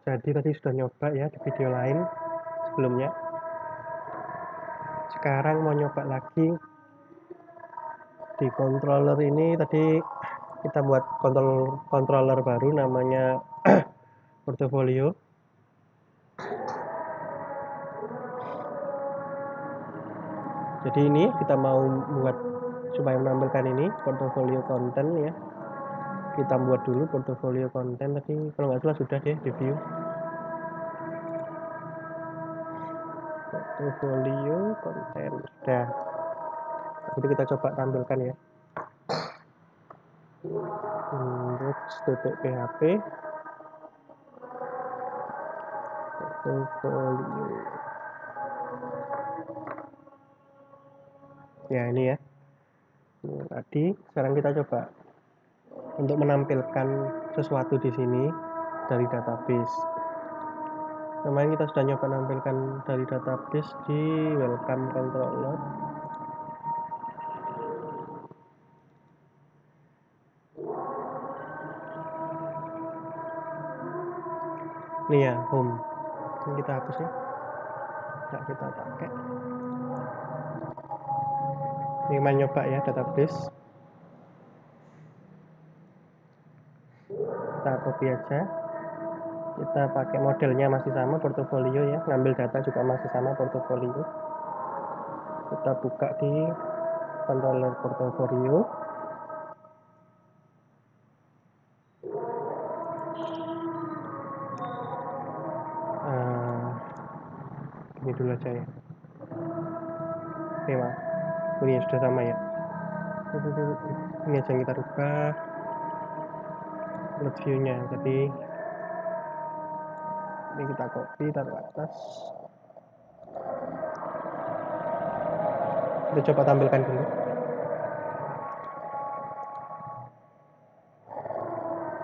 Jadi tadi sudah nyoba ya di video lain sebelumnya. Sekarang mau nyoba lagi di controller ini. Tadi kita buat controller baru namanya Portofolio. Jadi ini kita mau buat supaya menampilkan ini portofolio konten ya. Kita buat dulu portofolio konten, tapi kalau nggak salah sudah deh di view. Portofolio konten sudah. Jadi kita coba tampilkan ya. Index.php portofolio. Ya ini ya. Ini tadi sekarang kita coba untuk menampilkan sesuatu di sini dari database. Kemarin kita sudah nyoba menampilkan dari database di welcome controller. Ini ya home. Ini kita hapus ya. Tidak kita pakai. Ini main nyoba ya database. Kita copy aja. Kita pakai modelnya masih sama portofolio ya. Ngambil data juga masih sama portofolio. Kita buka di controller portofolio. Ini dulu aja ya. Oke, ini sudah sama ya. Ini aja yang kita rubah load view-nya. Jadi ini kita copy taruh atas. Kita coba tampilkan dulu.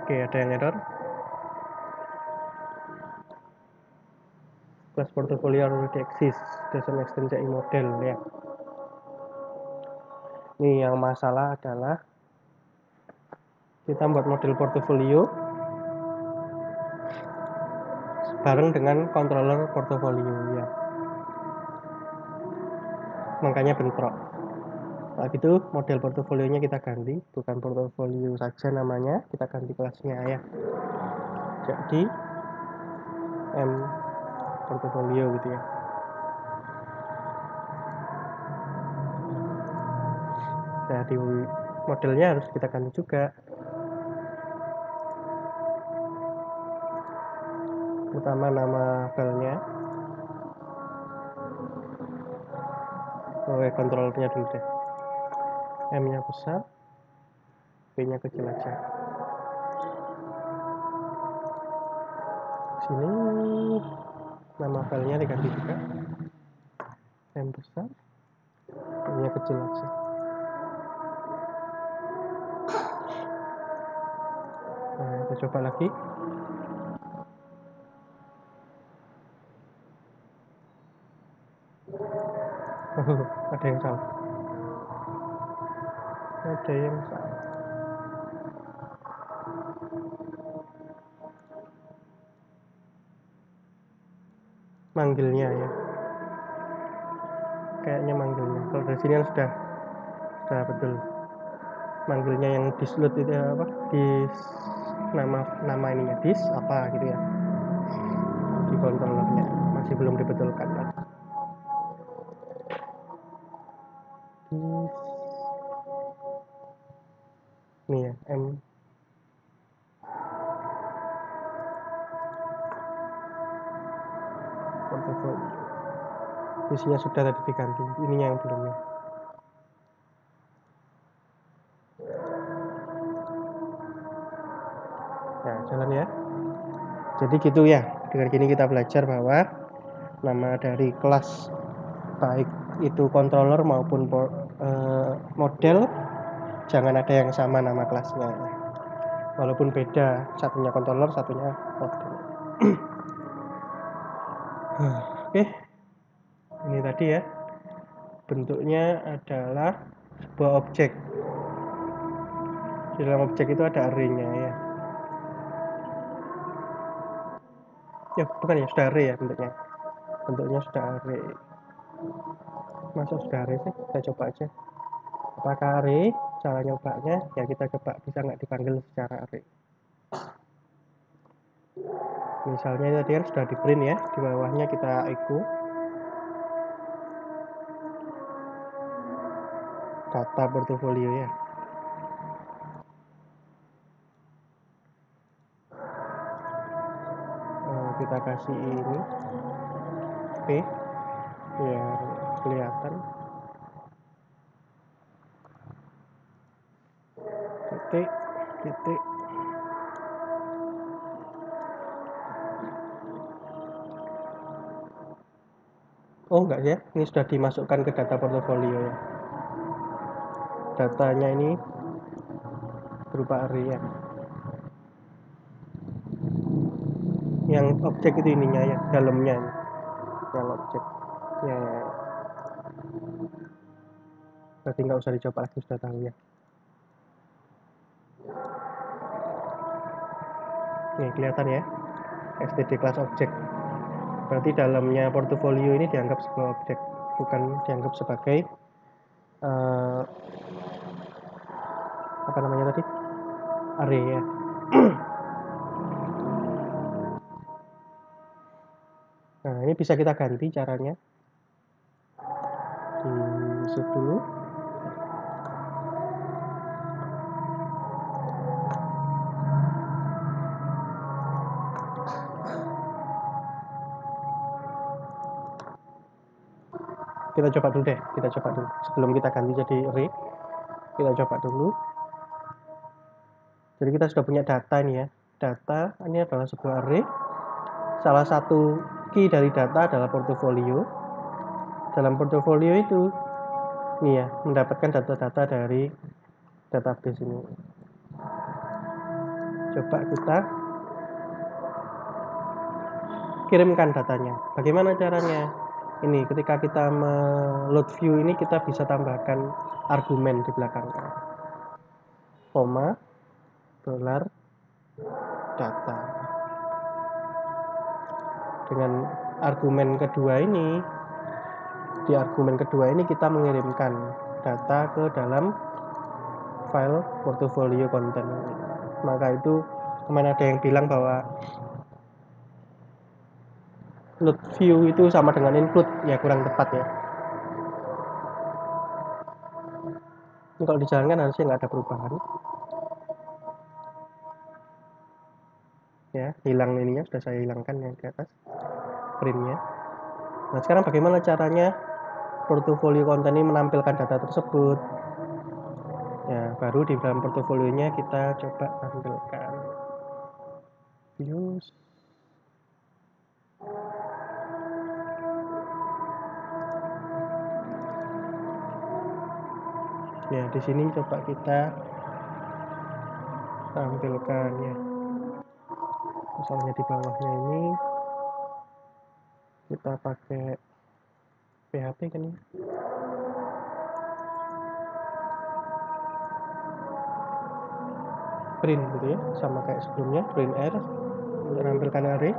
Oke, ada yang error. Class portfolio already exists, doesn't extend CI model ya. Ini yang masalah adalah kita buat model portofolio bareng dengan controller portofolio ya. Makanya bentrok. Nah, gitu model portofolionya kita ganti, bukan portofolio saja namanya, kita ganti kelasnya ya. Jadi M portofolio gitu ya. Jadi modelnya harus kita ganti juga. Pertama nama filenya. Kontrolnya dulu deh. M-nya besar, P-nya kecil aja. Sini nama filenya diganti juga. M besar, P-nya kecil aja. Nah, kita coba lagi. Ada yang salah. Ada yang salah. Manggilnya ya. Kayaknya manggilnya. Kalau dari sini kan sudah betul. Manggilnya yang disload itu apa? Nama ininya dis apa gitu ya. Di controllernya masih belum dibetulkan lah. Nih ya, M portofolio. Isinya sudah tadi diganti, ininya yang belum ya. Nah, jalan ya. Jadi gitu ya. Dengan gini kita belajar bahwa nama dari kelas baik itu controller maupun model jangan ada yang sama nama kelasnya. Walaupun beda, satunya controller, satunya model. Oke. Ini tadi ya. Bentuknya adalah sebuah objek. Di dalam objek itu ada array-nya ya. Ya bukan ya, sudah array ya bentuknya. Bentuknya sudah array. Masuk sudah array sih, kita coba aja. Apakah array? Cara nyobanya ya kita coba bisa nggak dipanggil secara array. Misalnya tadi kan sudah di print ya, di bawahnya kita echo data portofolio ya. Kita kasih ini P biar kelihatan, titik titik. Oh enggak ya, ini sudah dimasukkan ke data portofolio ya. Datanya ini berupa array ya. Yang objek itu ininya ya, dalamnya ini. Yang objek. Ya, ya, ya. Berarti nggak usah dicoba lagi, sudah tahu ya. Nih kelihatan ya, std class object. Berarti dalamnya portofolio ini dianggap sebagai objek, bukan dianggap sebagai apa namanya tadi, array ya. Nah ini bisa kita ganti caranya. Di save dulu. Kita coba dulu deh, kita coba dulu sebelum kita ganti jadi array. Kita coba dulu. Jadi kita sudah punya data ini ya. Data ini adalah sebuah array. Salah satu key dari data adalah portofolio. Dalam portofolio itu ini ya, mendapatkan data-data dari database ini. Coba kita kirimkan datanya. Bagaimana caranya? Ini ketika kita load view ini kita bisa tambahkan argumen di belakangnya. Koma $data. Dengan argumen kedua ini, di argumen kedua ini kita mengirimkan data ke dalam file portfolio content. Maka itu kemarin ada yang bilang bahwa load view itu sama dengan include, ya kurang tepat ya. Ini kalau dijalankan harusnya nggak ada perubahan. Ya, hilang ininya sudah saya hilangkan yang di atas printnya. Nah sekarang bagaimana caranya portofolio konten ini menampilkan data tersebut? Ya baru di dalam portofolionya kita coba tampilkan views. Ya di sini coba kita tampilkan ya. Misalnya di bawahnya ini kita pakai PHP kan ya. Print gitu ya, sama kayak sebelumnya, print R menampilkan array.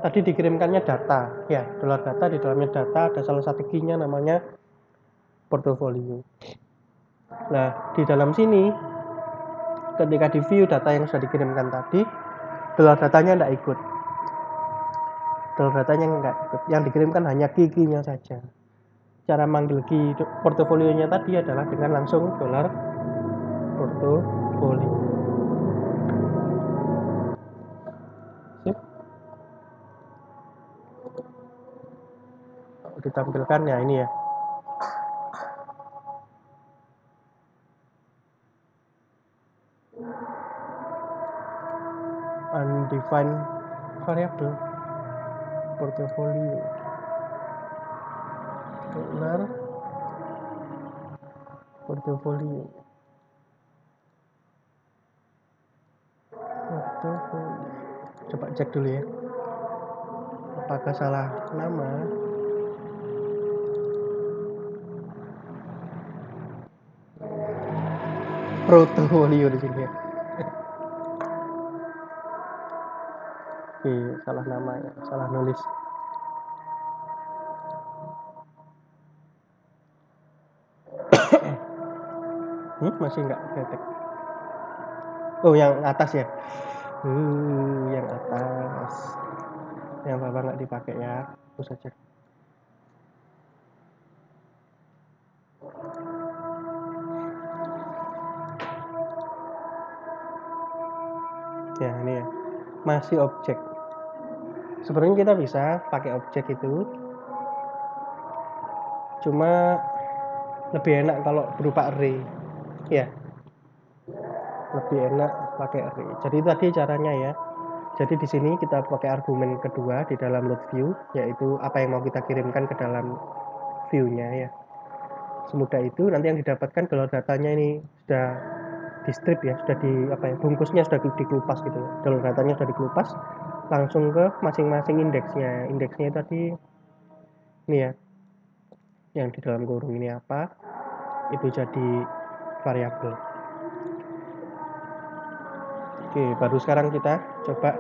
Tadi dikirimkannya data ya, $data. Di dalamnya data ada salah satu key-nya namanya portofolio. Nah di dalam sini ketika di view data yang sudah dikirimkan tadi, datanya tidak ikut. Datanya nggak ikut. Yang dikirimkan hanya key-nya saja. Cara manggil key portofolionya tadi adalah dengan langsung $portofolio. Sip. Ditampilkan ya ini ya. Undefined variable portofolio portofolio. Coba cek dulu ya, apakah salah nama. Portofolio di sini ya. Oke, salah nama ya, salah nulis. Masih nggak detek. Oh, yang atas ya. Yang atas. Yang Bapak nggak dipakai ya. Hapus saja. Ya, ini ya. Masih objek. Sebenarnya kita bisa pakai objek itu. Cuma lebih enak kalau berupa array. Ya, lebih enak pakai array. Jadi tadi caranya ya. Jadi di sini kita pakai argumen kedua di dalam load view, yaitu apa yang mau kita kirimkan ke dalam view-nya ya. Semudah itu nanti yang didapatkan kalau datanya ini sudah di strip ya, sudah di apa ya, bungkusnya sudah dikelupas gitu. Kalau datanya sudah dikelupas, langsung ke masing-masing indeksnya. Indeksnya tadi ini ya, yang di dalam kurung ini apa, itu jadi variabel. Oke, baru sekarang kita coba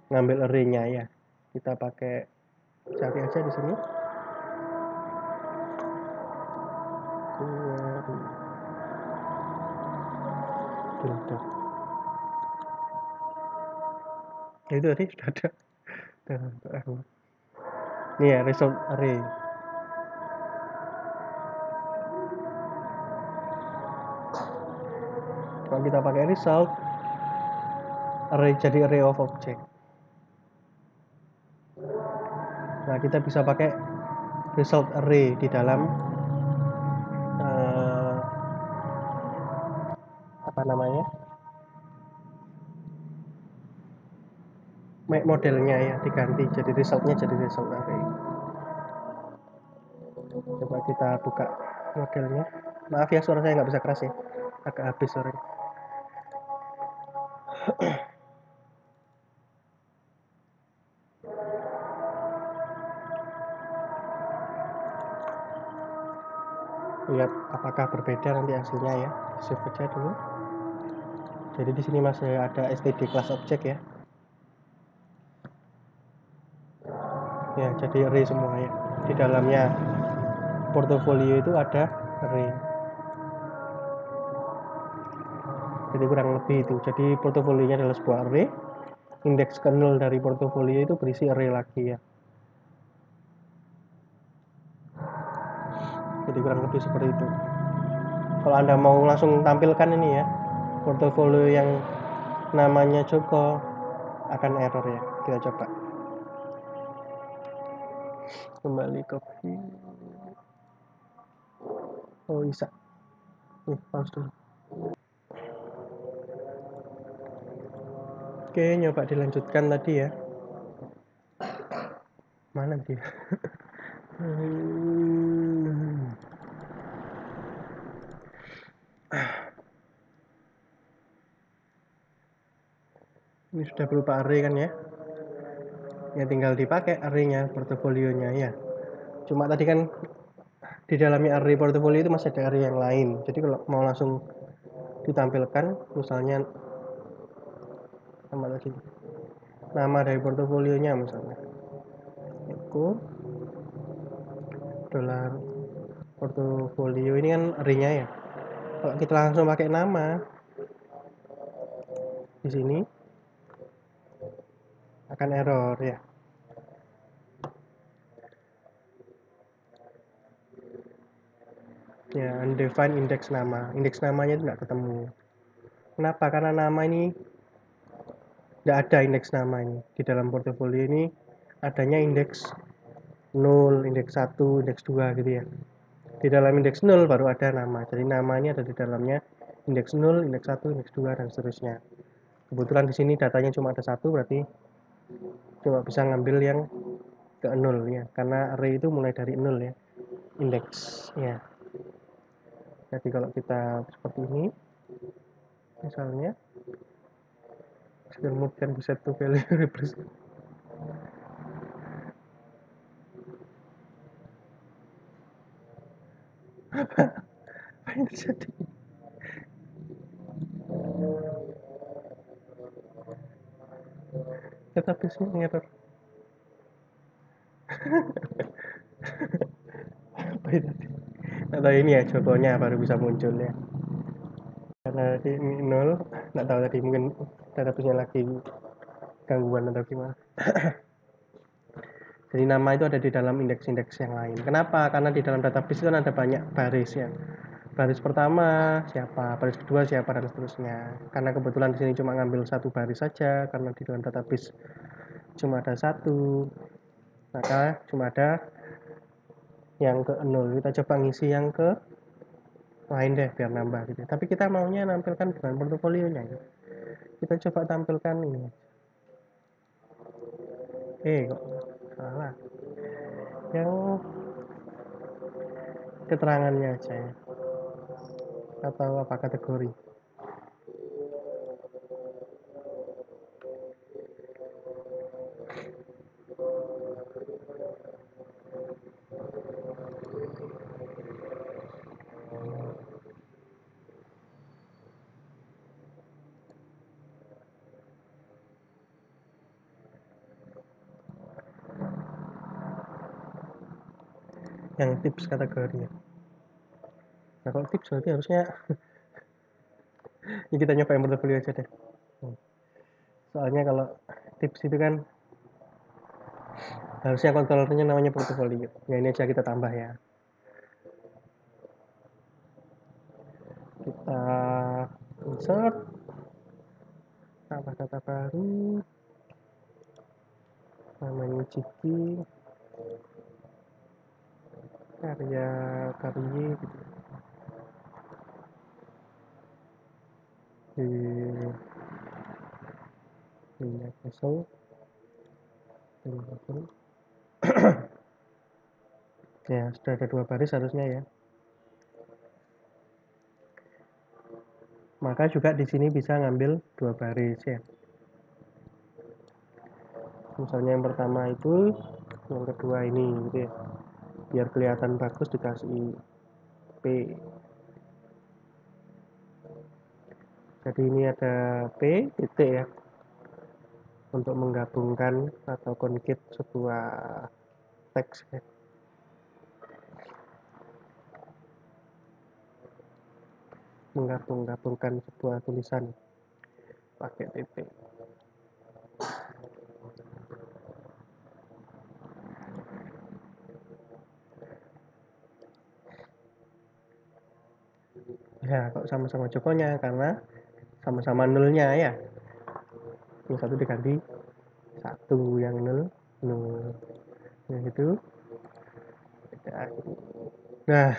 mengambil array-nya ya. Kita pakai cari aja di sini. Itu tadi sudah ada. Ini ya result array. Kalau kita pakai result array, jadi array of object. Nah, kita bisa pakai result array di dalam apa namanya, modelnya ya, diganti jadi resultnya jadi result array. Coba kita buka modelnya. Maaf ya, suara saya nggak bisa keras ya, agak habis suaranya. Lihat apakah berbeda nanti hasilnya ya. Save aja dulu. Jadi di sini masih ada std class object ya. Ya, jadi array semua ya. Di dalamnya portofolio itu ada array. Jadi kurang lebih itu. Jadi portofolionya adalah sebuah array. Indeks ke 0 dari portofolio itu berisi array lagi ya. Jadi kurang lebih seperti itu. Kalau Anda mau langsung tampilkan ini ya, portofolio yang namanya Joko, akan error ya. Kita coba. Kembali ke view. Oh, bisa. Pause dulu. Oke, nyoba dilanjutkan tadi ya. Mana dia? Ini sudah berupa array kan ya. Ya tinggal dipakai array-nya, portofolionya ya. Cuma tadi kan di dalamnya array portofolio itu masih ada array yang lain. Jadi kalau mau langsung ditampilkan, misalnya nama dari portofolionya misalnya echo dolar portofolio, ini kan array-nya ya. Kalau kita langsung pakai nama di sini akan error ya. Ya, undefined index nama. Indeks namanya itu nggak ketemu. Kenapa? Karena nama ini nggak ada indeks nama ini. Di dalam portofolio ini adanya indeks 0, indeks 1, indeks 2 gitu ya. Di dalam indeks 0 baru ada nama. Jadi nama ini ada di dalamnya indeks 0, indeks 1, indeks 2, dan seterusnya. Kebetulan di sini datanya cuma ada 1, berarti cuma bisa ngambil yang ke 0 ya. Karena array itu mulai dari 0 ya, indeksnya. Jadi kalau kita seperti ini, misalnya skill mode can be set to value represent. Apa yang terjadi? database-nya error. Apa itu? Atau ini ya Jokonya baru bisa muncul ya. Karena ini nol, nggak tahu tadi mungkin database-nya lagi gangguan atau gimana. Jadi nama itu ada di dalam indeks-indeks yang lain. Kenapa? Karena di dalam database itu kan ada banyak baris ya. Baris pertama siapa, baris kedua siapa, dan seterusnya. Karena kebetulan di sini cuma ngambil satu baris saja, karena di dalam database cuma ada satu, maka cuma ada yang ke 0. Kita coba ngisi yang ke lain deh biar nambah gitu. Tapi kita maunya nampilkan bukan portofolionya ya. Kita coba tampilkan ini. Kok salah. Yang keterangannya aja ya. Atau apa kategori. Yang tips kategori ya. Nah kalau tips berarti harusnya ya kita nyoba yang portofolio aja deh. Soalnya kalau tips itu kan harusnya kontrolernya namanya portofolio. Ya ini aja kita tambah ya. Kita insert tambah data baru, namanya Ciki, karya gitu. Di kosong, ya sudah ada 2 baris harusnya ya. Maka juga di sini bisa ngambil 2 baris ya. Misalnya yang pertama itu, yang kedua ini gitu ya. Biar kelihatan bagus dikasih P. Jadi ini ada P titik ya, untuk menggabungkan atau concate sebuah teks ya. Menggabungkan sebuah tulisan pakai titik. Ya kok sama-sama Jokonya karena sama-sama nolnya ya. Yang satu diganti 1, yang 0 0. Yang itu nah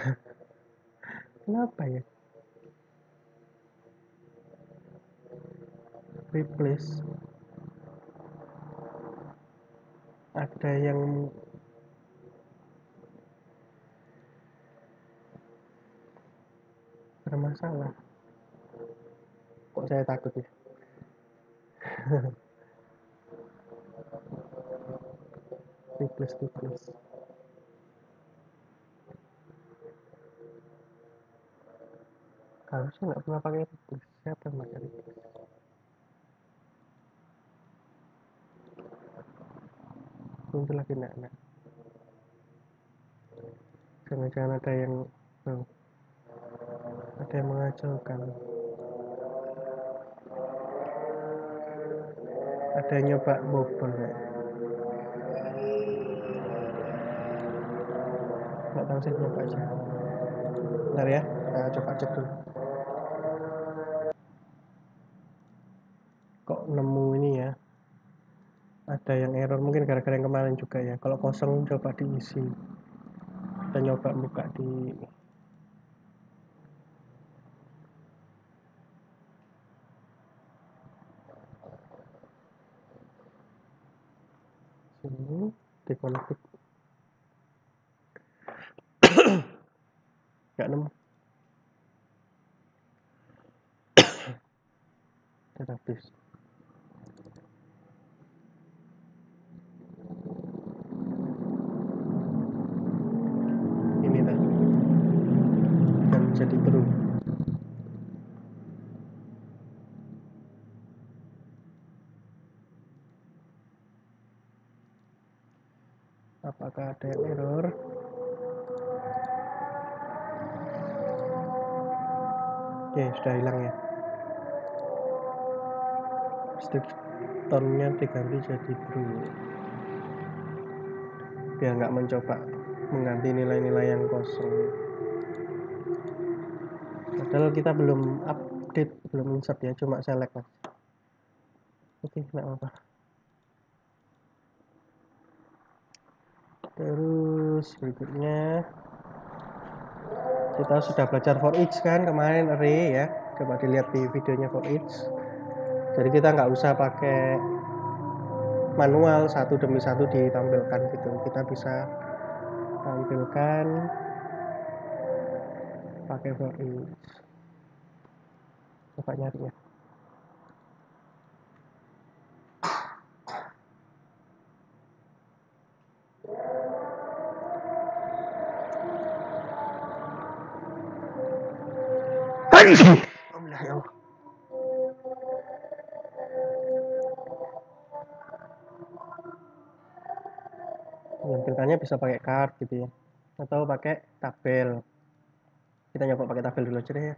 kenapa ya replace ada yang bermasalah. Kok saya takut ya. replace harusnya nggak pernah pakai replace. Siapa yang pakai replace? Muncul lagi enggak. Jangan-jangan ada yang mengacaukan. Ada yang nyoba bobol ya. Nggak tahu sih, nyoba aja. Bentar ya, saya coba cek dulu. Kok nemu ini ya, ada yang error, mungkin gara-gara yang kemarin juga ya. Kalau kosong coba diisi. Kita nyoba buka di sini, dikonflik. Nggak nemu. Database. Ini tadi. Dan jadi true. Apakah ada yang error? Oke, sudah hilang ya. Strip tone-nya diganti jadi blue biar nggak mencoba mengganti nilai-nilai yang kosong. Padahal kita belum update, belum insert ya, cuma select aja. Oke, nggak apa-apa. Terus berikutnya kita sudah belajar for each kan kemarin, array ya. Coba dilihat di videonya for each. Jadi kita nggak usah pakai manual satu demi satu ditampilkan gitu. Kita bisa tampilkan pakai for each. Coba nyari ya. Menampilkannya bisa pakai card gitu ya, atau pakai tabel. Kita nyoba pakai tabel dulu aja deh ya,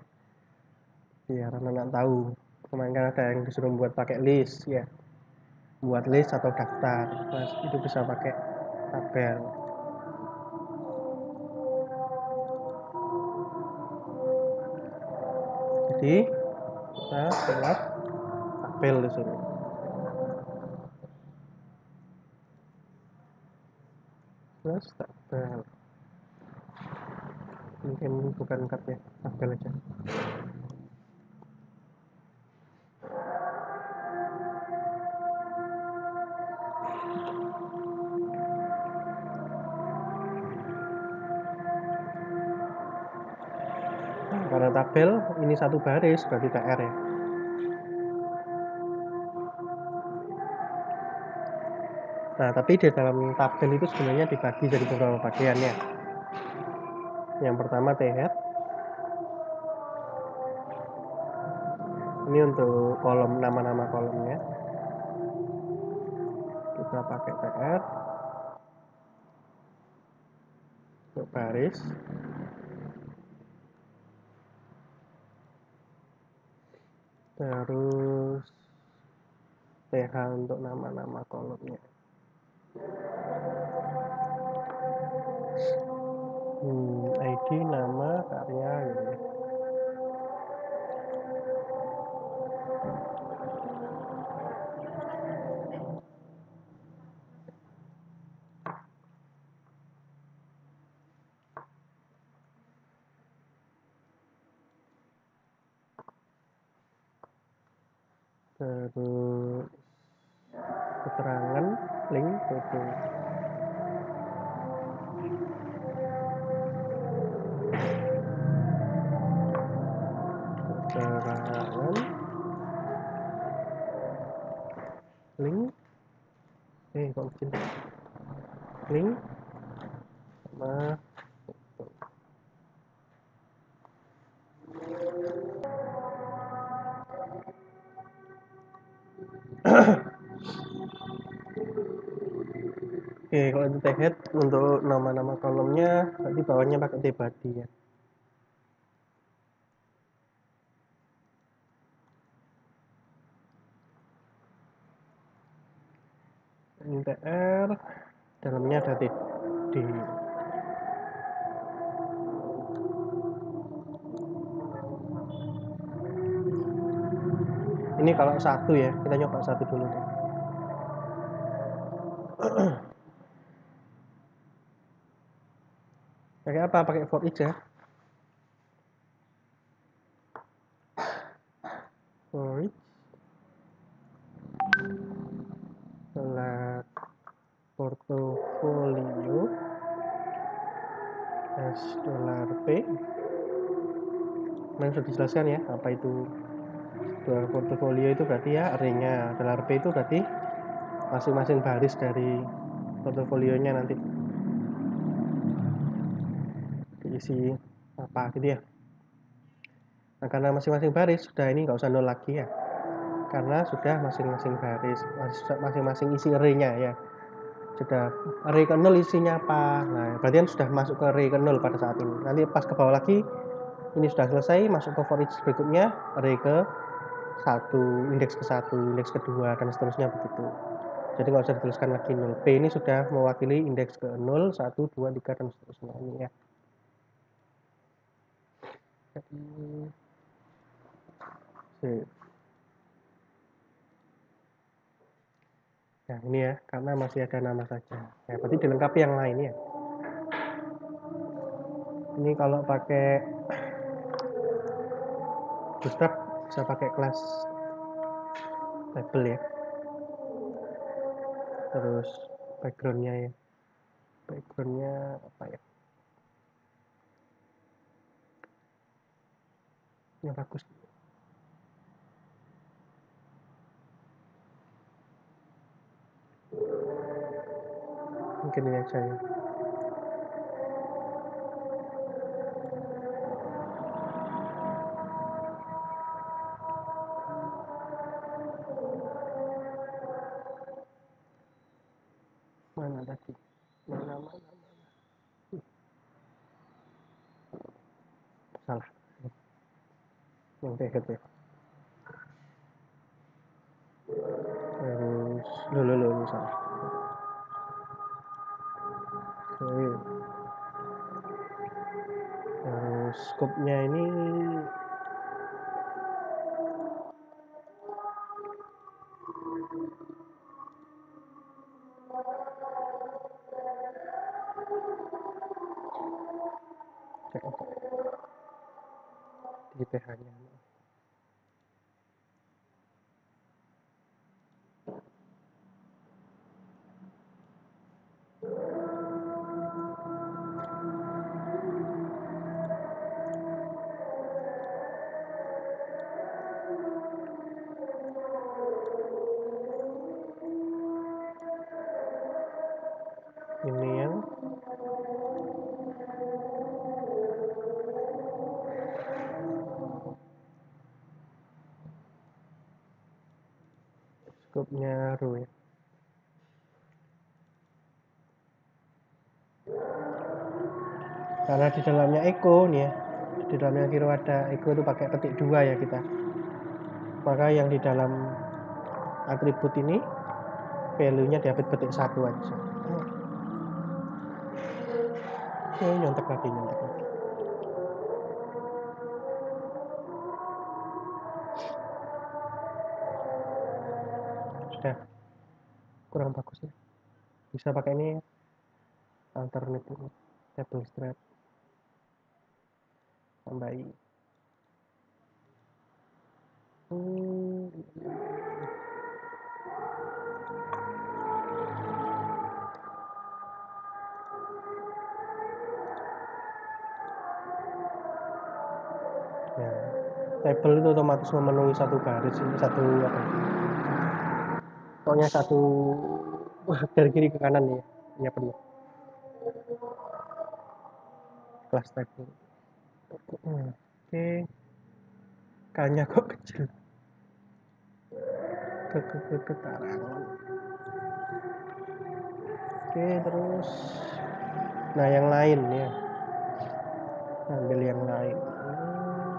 biar anak-anak tahu. Kemarin kan ada yang disuruh buat pakai list ya, buat list atau daftar. Nah, itu bisa pakai tabel. Jadi kita buat tabel di sini. Terus tabel. Mungkin bukan card ya, tabel aja. Karena tabel ini satu baris berarti TR ya. Nah, tapi di dalam tabel itu sebenarnya dibagi jadi beberapa bagian ya. Yang pertama T-head. Ini untuk kolom, nama-nama kolomnya. Kita pakai TR untuk baris. Terus TH untuk nama-nama kolomnya. ID, nama, karya gitu ya. Terus keterangan, link, foto. Keterangan, link, kok bikin link sama foto. Oke, kalau itu head untuk nama-nama kolomnya, nanti bawahnya pakai tbody ya. NTR, dalamnya ada TD. Ini kalau satu ya, kita nyoba satu dulu deh. Pakai apa? Pakai for each ya. For each. Selat portofolio $P. Memang sudah dijelaskan ya, apa itu portofolio itu berarti ya array-nya. $P itu berarti masing-masing baris dari portofolionya nanti diisi apa gitu ya. Nah, karena masing-masing baris sudah ini nggak usah nol lagi ya, karena sudah masing-masing baris, masing-masing isi array-nya ya. sudah array ke 0 isinya apa. Nah, berarti kan sudah masuk ke array ke 0 pada saat ini. Nanti pas ke bawah lagi, ini sudah selesai, masuk ke for each berikutnya, array ke 1, indeks ke 1, indeks kedua, dan seterusnya begitu. Jadi nggak usah dituliskan lagi 0. P ini sudah mewakili indeks ke 0, 1, 2, 3, dan seterusnya. Ini ya. Jadi, nah ini ya, karena masih ada nama saja. Ya, berarti dilengkapi yang lain ya. Ini kalau pakai Bootstrap bisa pakai kelas label ya. Terus backgroundnya ya. Backgroundnya apa ya? Yang bagus. Mungkin ini aja ya. Mana tadi? Mana. Salah. Yang packet ya. Terus lo salah. Oke. Terus scope-nya ini di PH-nya. Ini yang scope-nya row ya. Karena di dalamnya echo nih ya, di dalamnya kira ada echo itu pakai petik 2 ya kita. Maka yang di dalam atribut ini value-nya diambil petik 1 aja. Oke, nyontek lagi. Sudah kurang bagus ya. Bisa pakai ini alternate table strap, tambahin. Ya, table itu otomatis memenuhi satu garis ini, satu apa? Pokoknya satu dari kiri ke kanan ya, ini penuh. Kelas table. Oke, K-nya kok kecil. Ketarangan. Oke, terus nah yang lain ya, ambil yang lain,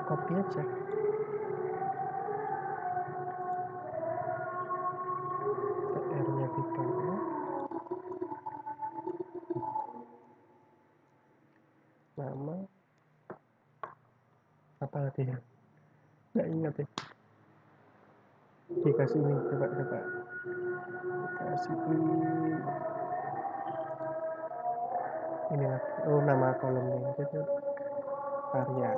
copy aja. R-nya kita nama apa lagi ya, nggak ingat ya. Dikasih ini, coba dikasih ini lagi. Oh, nama kolomnya itu karya.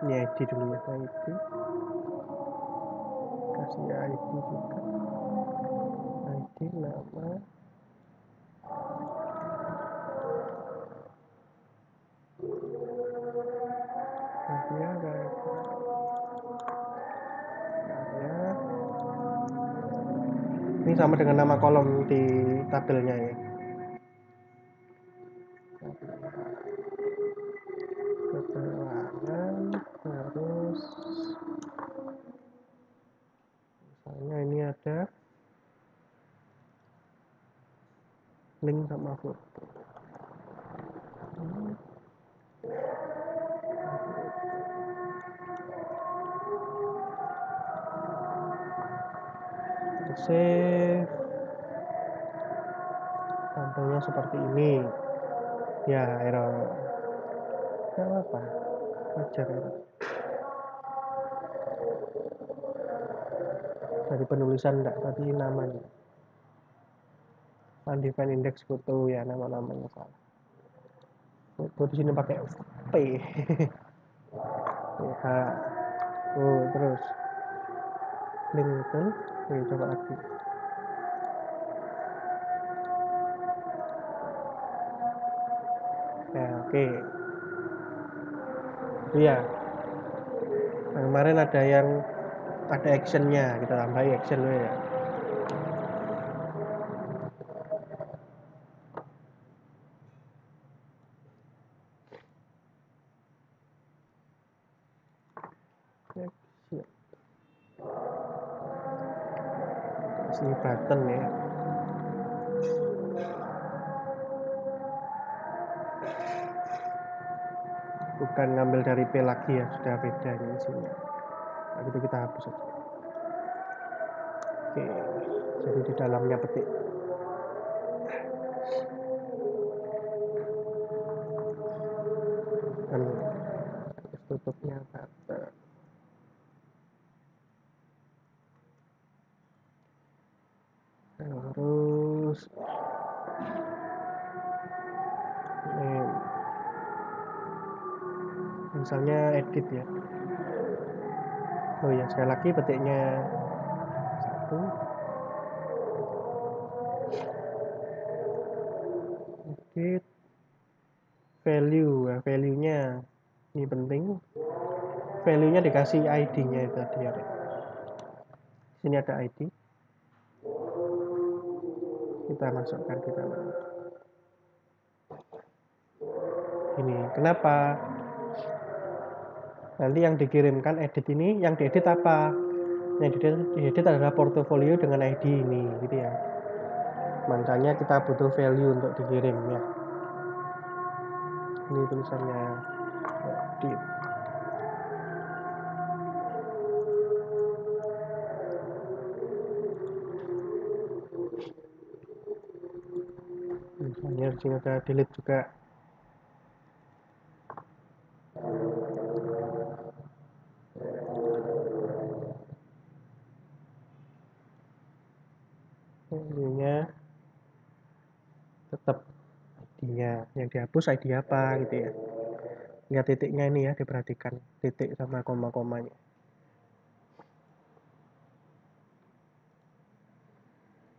Ini ID dulu ya, ID. Kasih ID juga. ID nama. Karya. Ini sama dengan nama kolom di tabelnya ya. Keterangan, terus misalnya ini ada link sama foto. Save, tampilnya seperti ini ya. Error nggak apa-apa, wajar error. Dari penulisan enggak, tapi namanya undefined index foto ya, nama-namanya salah. Foto di sini pakai P. Ya. Oh, terus link itu. Oke, coba lagi. Ya, oke. Itu ya. Nah, kemarin ada yang ada actionnya, kita tambahin action dulu ya. Sini button ya. Bukan ngambil dari P lagi ya, sudah beda ini isinya. Nah, itu kita hapus aja. Oke, jadi di dalamnya petik. Dan tutupnya button. Terus misalnya edit ya. Oh ya, sekali lagi petiknya 1. Edit value ya, value-nya ini penting. Value-nya dikasih ID-nya itu tadi ya. Sini ada ID. Kita masukkan di dalam. Ini kenapa? Nanti yang dikirimkan edit ini, yang diedit apa? Yang diedit adalah portofolio dengan ID ini, gitu ya. Makanya kita butuh value untuk dikirim ya. Ini tulisannya edit. Misalnya di sini ada delete juga. Value-nya tetap ID-nya, yang dihapus ID apa gitu ya. Lihat titiknya ini ya, diperhatikan titik sama koma-komanya.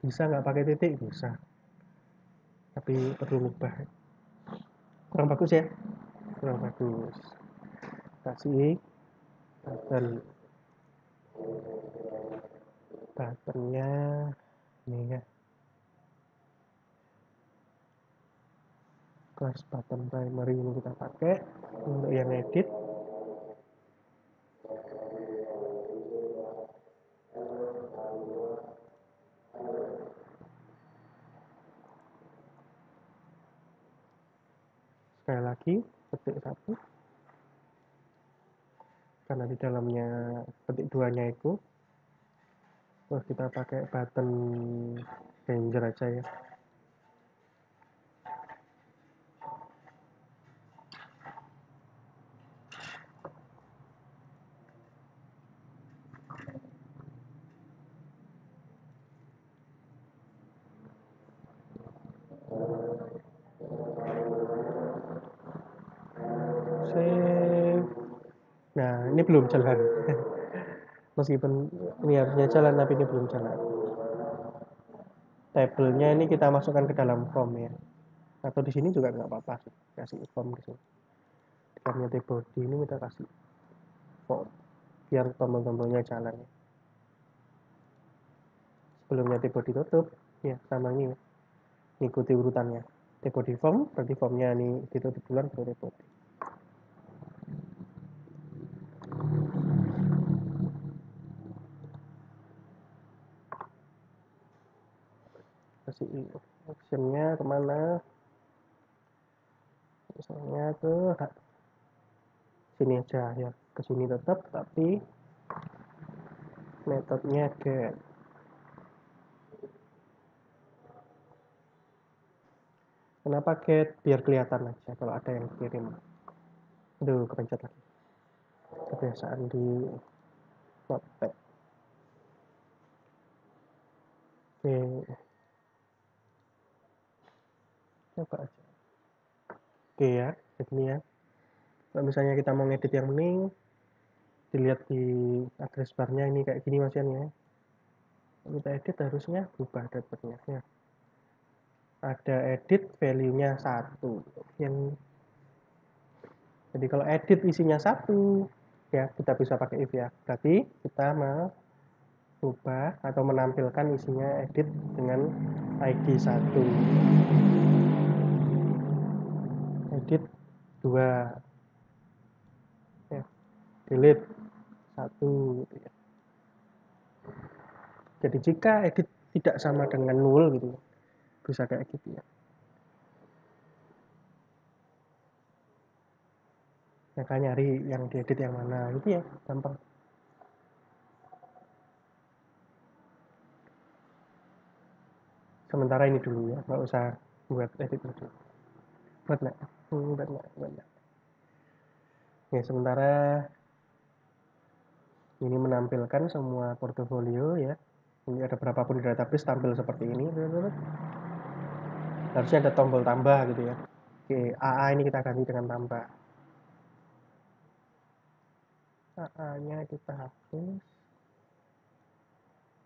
Bisa nggak pakai titik? Bisa, tapi perlu ubah. Kurang bagus ya, kurang bagus. Kasih buttonnya ini ya, class button primary ini kita pakai untuk yang edit. Sekali lagi petik 1 karena di dalamnya petik 2-nya itu. Terus kita pakai button danger aja ya. Save. Nah, ini belum jalan. Meskipun ini harusnya jalan, tapi ini belum jalan. Tabelnya ini kita masukkan ke dalam form ya. Atau di sini juga nggak apa-apa sih, kasih form di sini. Di dalamnya body ini kita kasih form biar tombol-tombolnya jalan ya. Sebelumnya body tutup ya, sama ini ya. Ikuti urutannya. Body form, berarti formnya ini ditutup duluan baru body. Kasih actionnya kemana, misalnya ke sini aja ya, ke sini tetap, tapi metodenya get. Kenapa get? Biar kelihatan aja kalau ada yang kirim. Aduh, kepencet lagi. Kebiasaan di notepad. Oke, coba aja. Oke ya, jadi ya. Kalau misalnya kita mau ngedit yang ini, dilihat di address barnya ini kayak gini Mas Yan ya. Kalau kita edit harusnya berubah dapatnya ya. Ada edit value-nya 1. Yang jadi kalau edit isinya 1, ya kita bisa pakai if ya. Berarti kita mau ubah atau menampilkan isinya edit dengan ID 1. Edit 2. Ya, delete 1 gitu ya. Jadi jika edit tidak sama dengan 0 gitu ya, bisa kayak gitu ya. Ya kan nyari yang diedit yang mana gitu ya, gampang. Sementara ini dulu ya, nggak usah buat edit dulu. Buat nggak? Buat nggak. Ya, sementara ini menampilkan semua portofolio ya. Ini ada berapapun di database tampil seperti ini. Harusnya ada tombol tambah gitu ya. Oke, AA ini kita ganti dengan tambah. AA-nya kita hapus.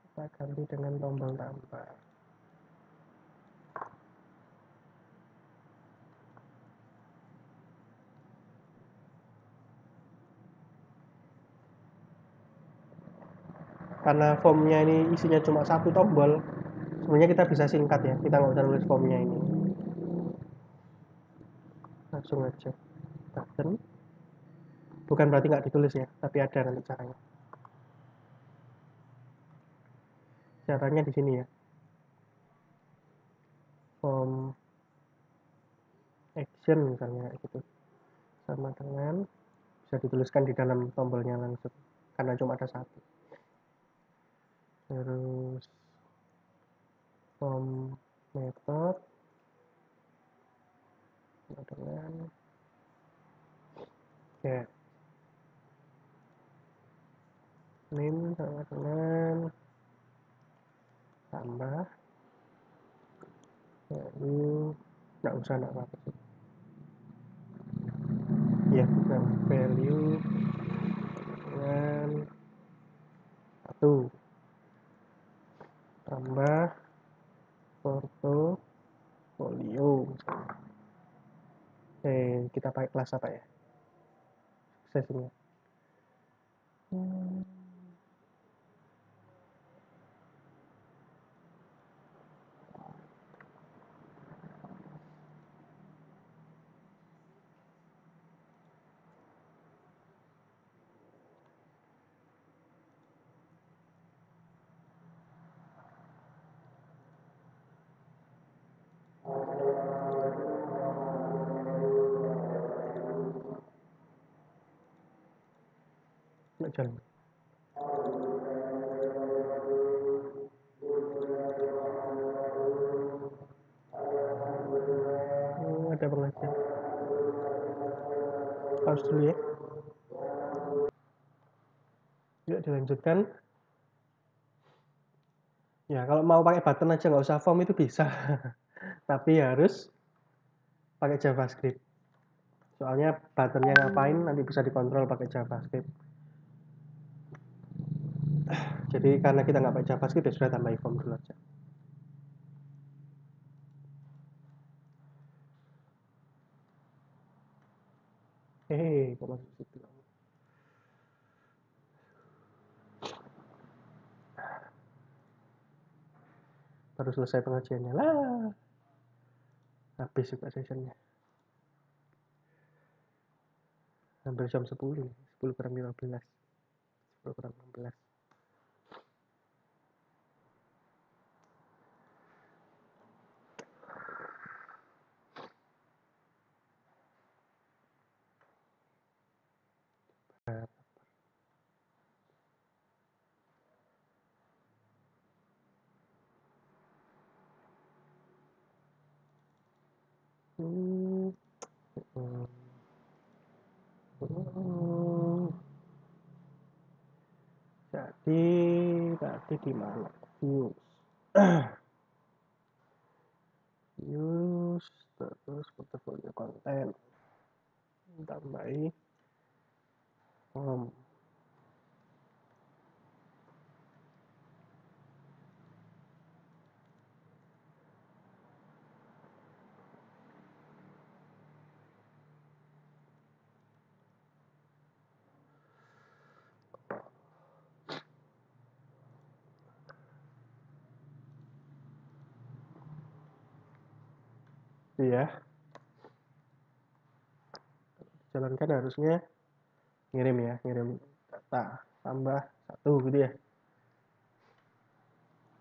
Kita ganti dengan tombol tambah. Karena formnya ini isinya cuma 1 tombol, sebenarnya kita bisa singkat ya, kita nggak usah nulis formnya ini, langsung aja button. Bukan berarti nggak ditulis ya, tapi ada nanti caranya. Caranya di sini ya, form action misalnya gitu, sama dengan bisa dituliskan di dalam tombolnya langsung karena cuma ada 1. Terus form method dengan get name sama dengan tambah value, nggak usah nggak apa-apa sih ya, dengan value dengan 1 tambah portofolio. Kita pakai kelas apa ya? Sukses ini. Nggak jalan. Ada pengajian. Pause dulu ya. Yuk dilanjutkan. Ya kalau mau pakai button aja nggak usah form itu bisa. Tapi harus pakai JavaScript. Soalnya buttonnya ngapain nanti bisa dikontrol pakai JavaScript. Jadi karena kita nggak pakai JavaScript ya sudah tambah form dulu aja. Kok masuk situ? Baru selesai pengajiannya lah. Habis juga sessionnya. Hampir jam 10. 10 kurang 15. 10 kurang 16. Jadi tadi di mana? Views. Views terus portfolio konten. Tambahi home. Iya, jalankan harusnya ngirim ya, ngirim data tambah 1 gitu ya.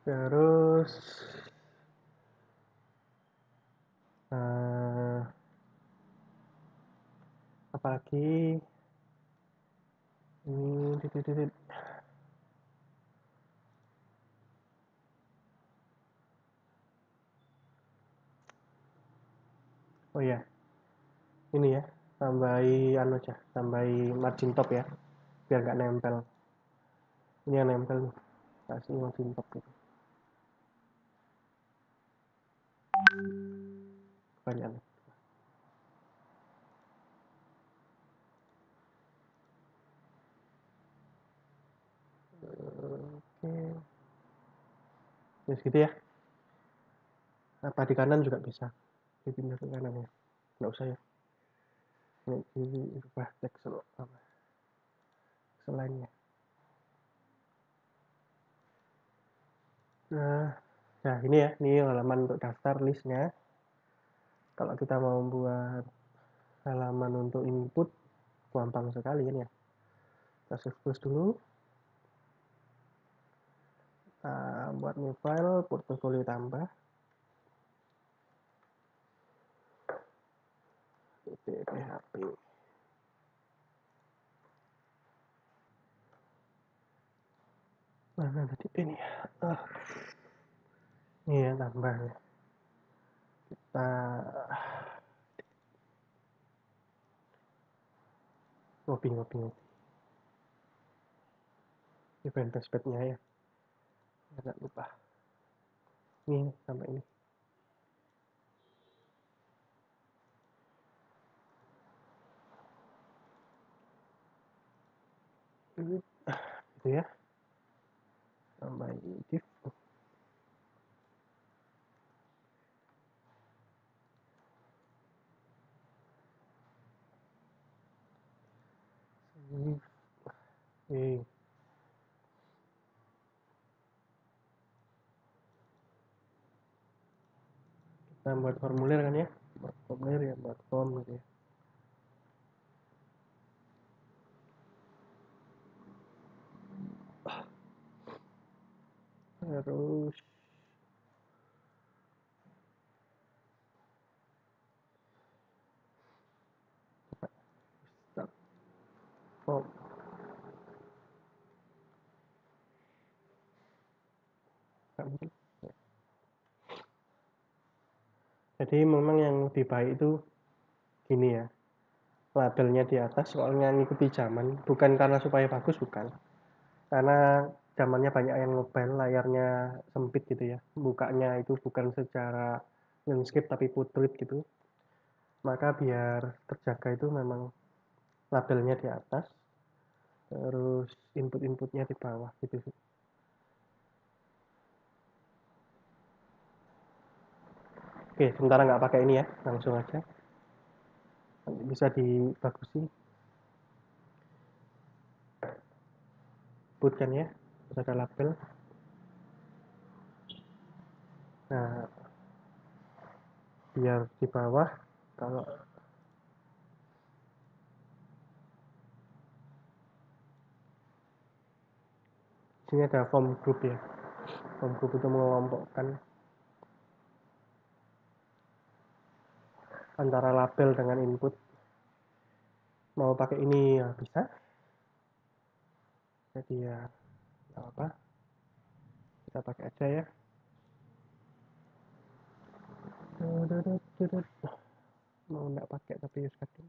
Terus apalagi ini oh ya, ini ya, tambahi anu aja, tambahi margin top ya, biar nggak nempel. Ini yang nempel nih, kasih margin top gitu. Banyak. Oke, ya segitu ya. Apa di kanan juga bisa, dipindah ke kanan ya, nggak usah ya. Ini ubah teks apa selainnya. Nah ini ya, ini halaman untuk daftar listnya. Kalau kita mau buat halaman untuk input, gampang sekali kan ya. Kita save close dulu. Kita buat new file, portofolio tambah. PHP. Mana tadi ini ya? Ini ya tambah ya. Kita ngopi. Ini fanpage-nya ya. Jangan lupa. Ini sampai ini. Gitu ya. Tambah div. Oke. Kita buat formulir kan ya. Buat formulir ya, buat form gitu ya. Terus start form. Jadi memang yang lebih baik itu gini ya, labelnya di atas soalnya ngikuti zaman, bukan karena supaya bagus, bukan. Karena zamannya banyak yang mobile, layarnya sempit gitu ya, bukanya itu bukan secara landscape tapi portrait gitu. Maka biar terjaga itu memang labelnya di atas, terus input-inputnya di bawah gitu sih. Oke, sementara nggak pakai ini ya, langsung aja. Nanti bisa dibagusin. Input kan ya, terus ada label. Nah, biar di bawah, kalau sini ada form group ya. Form group itu mengelompokkan antara label dengan input. Mau pakai ini ya bisa. Jadi ya nggak apa, kita pakai aja ya. mau nggak pakai tapi use kadung.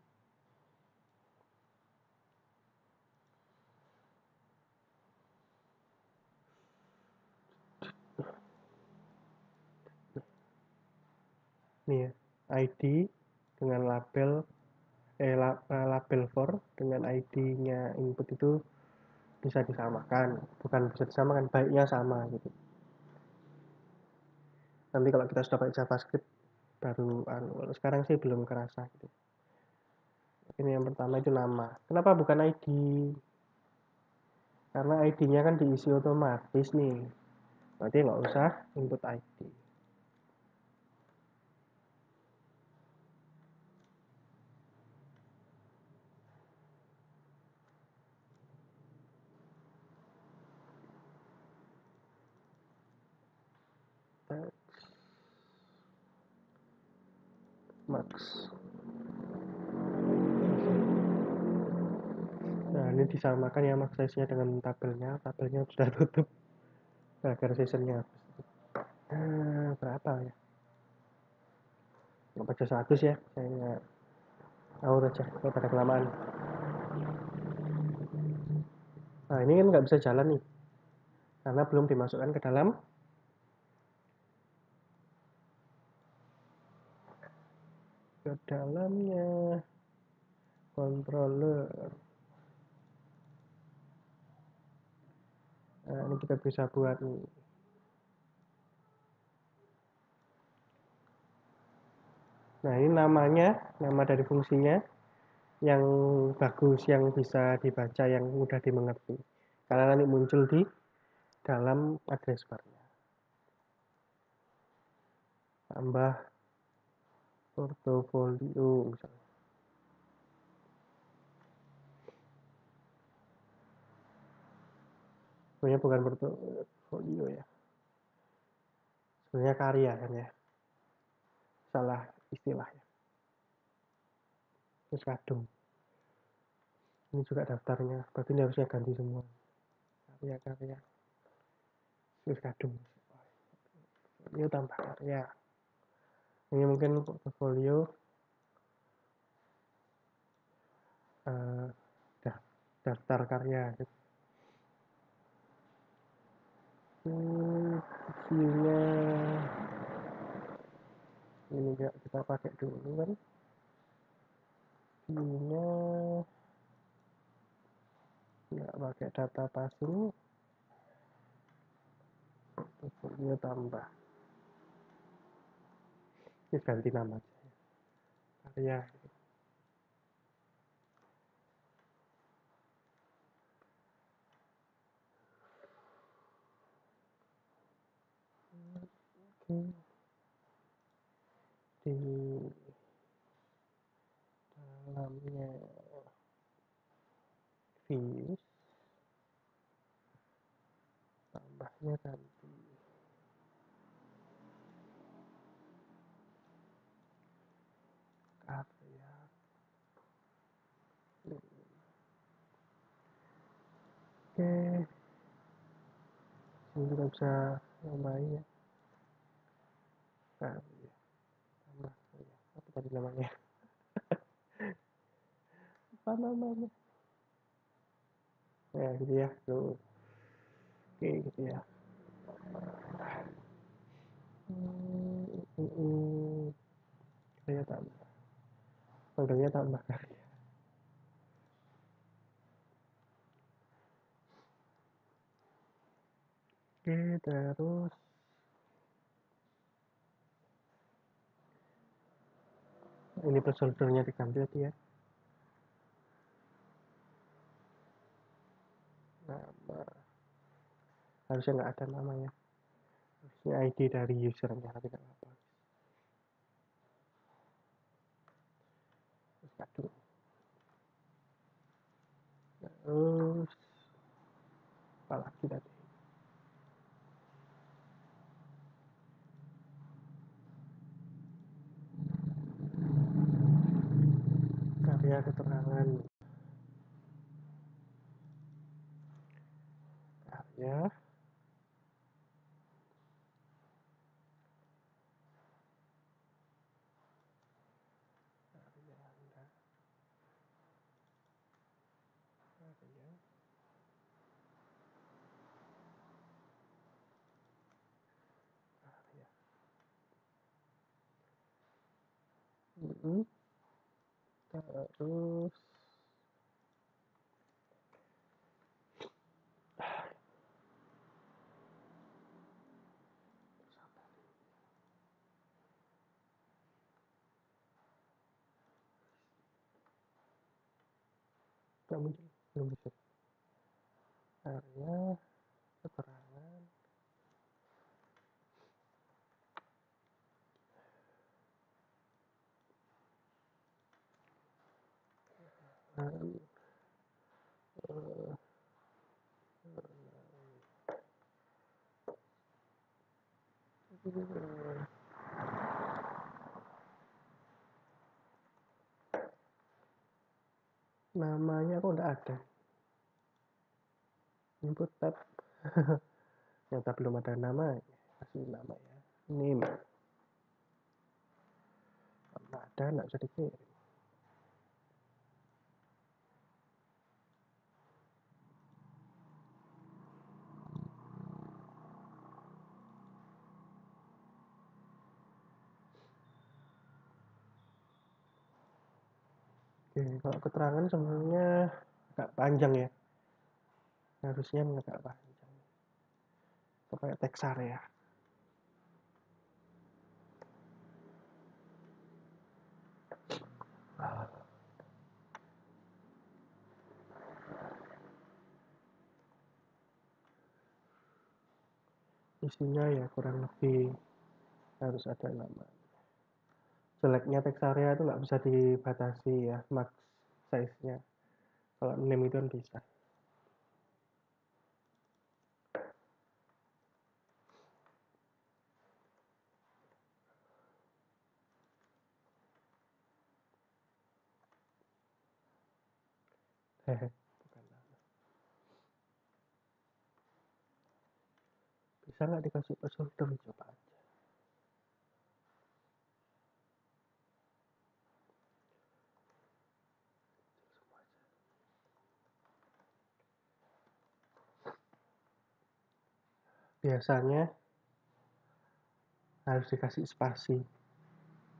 Nih ya, ID dengan label for dengan ID-nya input itu bisa disamakan, bukan bisa disamakan, baiknya sama gitu. Nanti kalau kita sudah pakai JavaScript baru sekarang sih belum kerasa gitu. Ini yang pertama itu nama. Kenapa bukan ID? Karena ID-nya kan diisi otomatis nih. Berarti nggak usah input ID. Max. Nah, ini disamakan ya max size-nya dengan tabelnya sudah tutup agar seasonnya habis. Berapa ya? Nggak baca 100 ya, saya tahu aja pada kelamaan. Nah, ini kan nggak bisa jalan nih, karena belum dimasukkan ke dalamnya controller. Nah, ini kita bisa buat nih. Nah, ini nama dari fungsinya yang bagus, yang bisa dibaca, yang mudah dimengerti. Karena nanti muncul di dalam address bar-nya. Tambah portofolio misalnya. Sebenarnya bukan portofolio ya. Sebenarnya karya kan ya. Salah istilah ya. Terus kadung. Ini juga daftarnya. Berarti ini harusnya ganti semua. Karya. Terus kadung. Ini tambah karya. Ini mungkin portofolio uh, daftar karya. View-nya ini enggak kita pakai dulu kan. View-nya nggak pakai data passing. Portofolio tambah. Ini ganti nama aja. Karya. Oke. Di dalamnya views tambahnya ganti karya. Oke, ini kita bisa nambahin ya. Karya tambah karya. Apa tadi namanya? Apa namanya? Ya gitu ya. Tuh. Oke gitu ya. Karya tambah. Panggilnya tambah karya. Oke, terus ini placeholder-nya diganti tadi ya. Nama harusnya nggak ada namanya. Harusnya ID dari usernya, tapi nggak apa-apa. Terus kadung. Terus apa lagi tadi? Karya keterangan. Karya Terus nggak muncul, belum bisa. Area keterangan namanya kok nggak ada. Input tab. Ternyata belum ada nama. Kasih nama ya. Name. Kalau nggak ada nggak bisa dikirim. Oke, kalau keterangan sebenarnya agak panjang ya. Harusnya agak panjang. Pakai teks area. Isinya ya kurang lebih harus ada nama. Jeleknya teks area itu nggak bisa dibatasi ya, max size-nya. Kalau name itu kan bisa. Hehe, bukan nama. Bisa nggak dikasih placeholder? Coba aja. Biasanya harus dikasih spasi.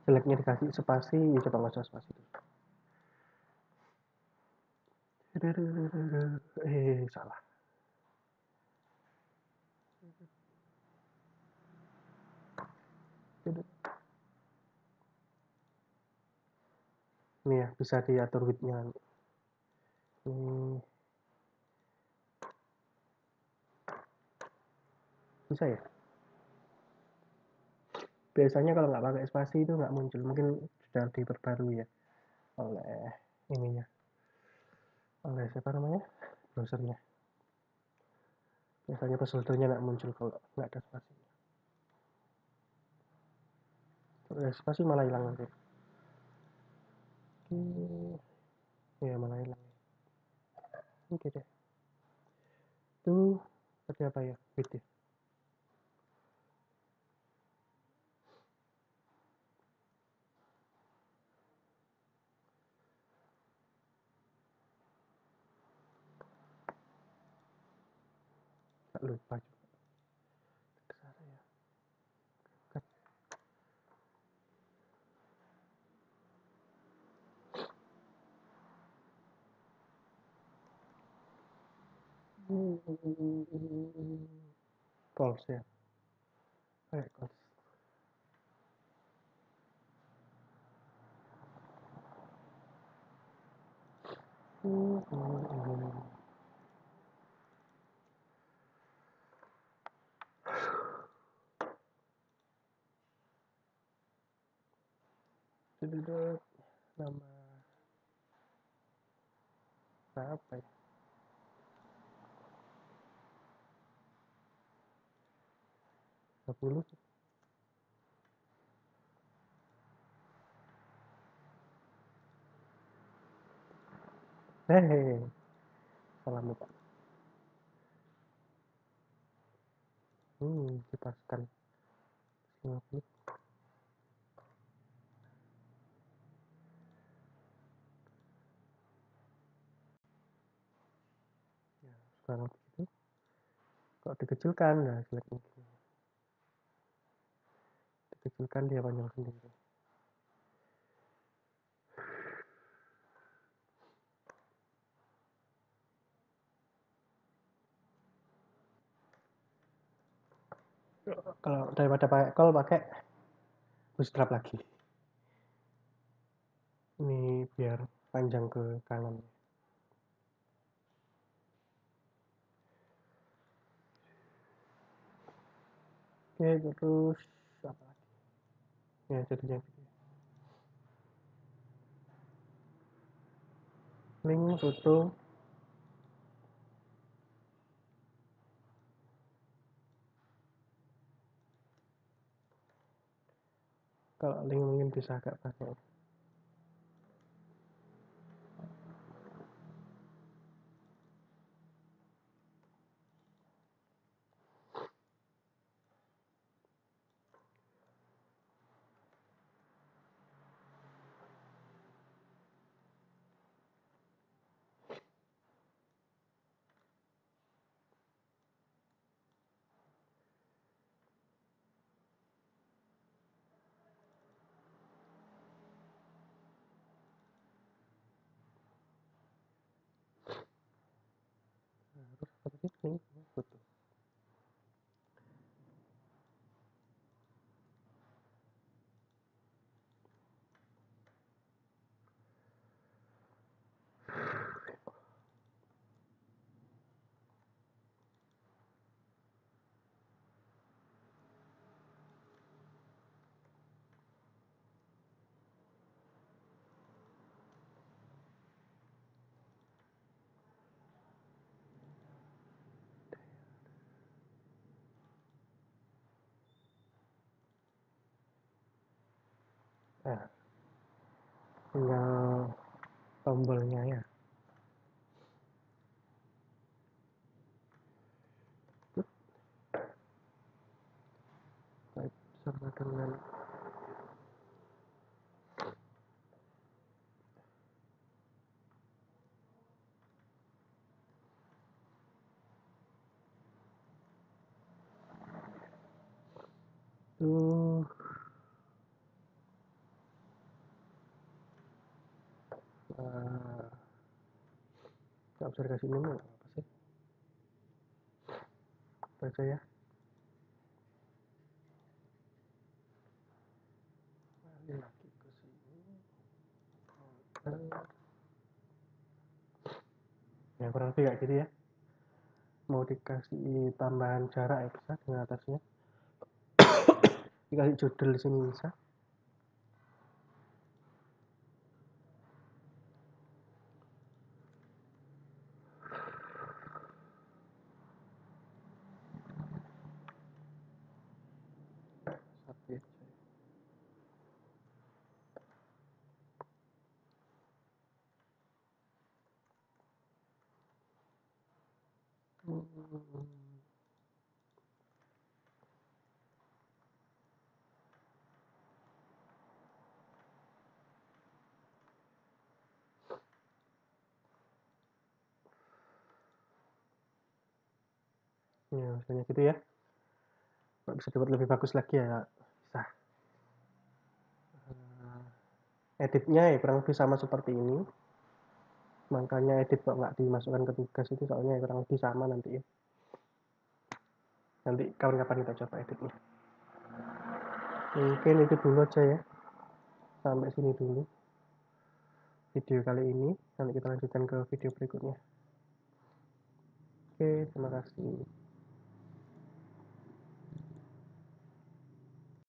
Jeleknya dikasih spasi, ya coba nggak usah spasi. Salah. Ini ya, bisa diatur width-nya. Bisa ya? Biasanya kalau nggak pakai spasi itu nggak muncul. Mungkin sudah diperbarui ya oleh ininya. Oleh siapa namanya? Browsernya. Biasanya placeholder-nya nggak muncul kalau nggak ada spasi. Kalau ada spasi malah hilang nanti. Ya malah hilang. Oke deh. Itu tadi apa ya? Width ya. Nggak lupa juga. Kesana ya. Cut. False ya. False. Nama apa ya? 30. Hehehe. Salah lupa. Dipaskan 50. Ya, sekarang begitu. Kalau dikecilkan, nah jeleknya gini. Dikecilkan dia panjang sendiri. Kalau daripada pakai call pakai bootstrap lagi. Ini biar panjang ke kanan. Oke, terus apa lagi? Ya, jadinya link foto. Kalau link mungkin bisa agak pakai. Terus apa sih link foto? Nah, tinggal tombolnya ya. Baik, sama dengan itu. Nggak bisa dikasih menu apa sih? Baca ya. Balik lagi ke sini. Ya kurang lebih kayak gitu ya. Mau dikasih tambahan jarak ya bisa dengan atasnya. Dikasih judul di sini bisa. Satu. Ya, misalnya gitu ya. Kalau bisa dibuat lebih bagus lagi ya bisa. Editnya ya kurang lebih sama seperti ini. Makanya edit kok nggak dimasukkan ke tugas itu soalnya ya kurang lebih sama nanti ya. Nanti kapan-kapan kita coba editnya. Mungkin itu dulu aja ya. Sampai sini dulu video kali ini. Nanti kita lanjutkan ke video berikutnya. Oke, terima kasih.